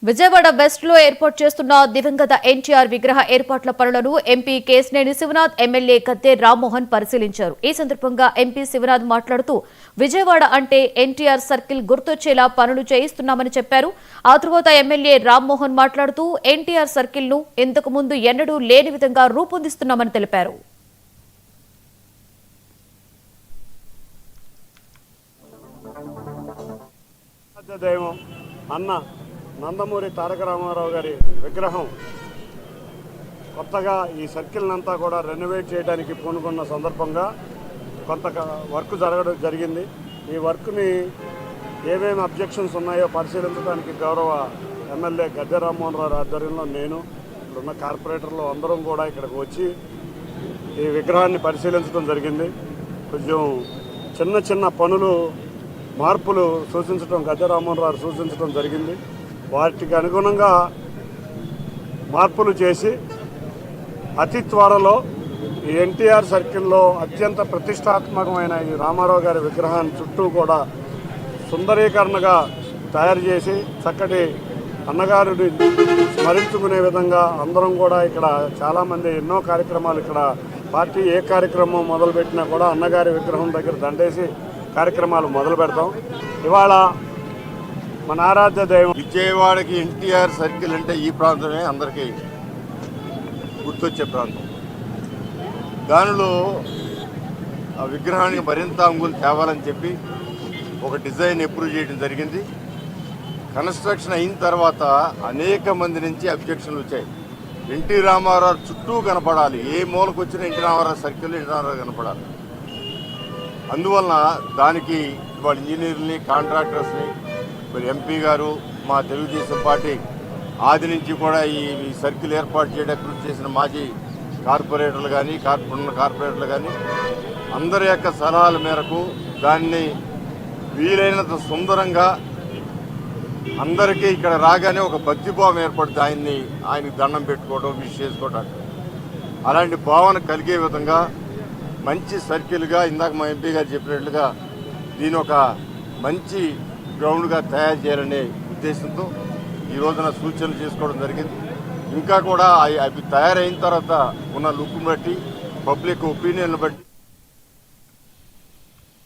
Vijayawada west లో ఏర్పాటు చేస్తున్న దివంగత ఎన్టీఆర్ విగ్రహ ఏర్పాట్ల పనులను ఎంపీ కేశినేని శివనాథ్, ఎమ్మెల్యే గద్దె రామ్మోహన్ పరిశీలించారు. ఈ సందర్భంగా ఎంపీ శివనాథ్ మాట్లాడుతూ విజయవాడ అంటే ఎన్టీఆర్ సర్కిల్ గుర్తొచ్చేలా పనులు చేయిస్తున్నామని చెప్పారు. ఆ తర్వాత ఎమ్మెల్యే రామ్మోహన్ మాట్లాడుతూ ఎన్టీఆర్ సర్కిల్ ను ఇంతకు ముందు ఎన్నడూ లేని విధంగా రూపొందిస్తున్నామని తెలిపారు. నందమూరి తారక రామారావు గారి విగ్రహం కొత్తగా ఈ సర్కిల్ అంతా కూడా రెనోవేట్ చేయడానికి పూనుకున్న సందర్భంగా కొంత వర్క్ జరగడం జరిగింది. ఈ వర్క్ని ఏమేమి అబ్జెక్షన్స్ ఉన్నాయో పరిశీలించడానికి గౌరవ ఎమ్మెల్యే గద్దె రామ్మోహన్ రావు ఆధ్వర్యంలో నేను ఇప్పుడున్న కార్పొరేటర్లు అందరం కూడా ఇక్కడికి వచ్చి ఈ విగ్రహాన్ని పరిశీలించడం జరిగింది. కొంచెం చిన్న చిన్న పనులు మార్పులు సూచించడం గద్దె రామ్మోహన్ రావు సూచించడం జరిగింది. వాటికి అనుగుణంగా మార్పులు చేసి అతి త్వరలో ఈ ఎన్టీఆర్ సర్కిల్లో అత్యంత ప్రతిష్టాత్మకమైన ఈ రామారావు గారి విగ్రహాన్ని చుట్టూ కూడా సుందరీకరణగా తయారు చేసి చక్కటి అన్నగారిని స్మరించుకునే విధంగా అందరం కూడా ఇక్కడ చాలామంది ఎన్నో కార్యక్రమాలు ఇక్కడ పార్టీ ఏ కార్యక్రమం మొదలుపెట్టినా కూడా అన్నగారి విగ్రహం దగ్గర దండేసి కార్యక్రమాలు మొదలు పెడతాం. ఇవాళ మన ఆరాధ్య దైవం విజయవాడకి ఎన్టీఆర్ సర్కిల్ అంటే ఈ ప్రాంతమే అందరికీ గుర్తొచ్చే ప్రాంతం. దానిలో ఆ విగ్రహానికి మరింత అంగులు తేవాలని చెప్పి ఒక డిజైన్ అప్రూవ్ చేయడం జరిగింది. కన్స్ట్రక్షన్ అయిన తర్వాత అనేక మంది నుంచి అబ్జెక్షన్లు వచ్చాయి. ఎన్టీ రామారావు చుట్టూ కనపడాలి, ఏ మూలకు వచ్చినా N T Rama Rao circle N T Rama Rao కనపడాలి. అందువలన దానికి వాళ్ళ ఇంజనీర్ని, కాంట్రాక్టర్స్ని, మరి ఎంపీ గారు, మా తెలుగుదేశం పార్టీ ఆది నుంచి కూడా ఈ సర్కిల్ ఏర్పాటు చేయడానికి కృషి చేసిన మాజీ కార్పొరేటర్లు కానీ కార్పొరేటర్లు కానీ అందరి యొక్క సలహాల మేరకు దాన్ని వీలైనంత సుందరంగా అందరికీ ఇక్కడ రాగానే ఒక భక్తిభావం ఏర్పడుతుంది. ఆయనకి దండం పెట్టుకోవడం, విష్ చేసుకోవడం, అలాంటి భావన కలిగే విధంగా మంచి సర్కిల్గా ఇందాక మా ఎంపీ గారు చెప్పినట్లుగా దీని ఒక మంచి గ్రౌండ్గా తయారు చేయాలనే ఉద్దేశంతో ఈ రోజున సూచనలు చేసుకోవడం జరిగింది. ఇంకా కూడా అవి తయారైన తర్వాత ఉన్న లుక్ను బట్టి, పబ్లిక్ ఒపీనియన్ బట్టి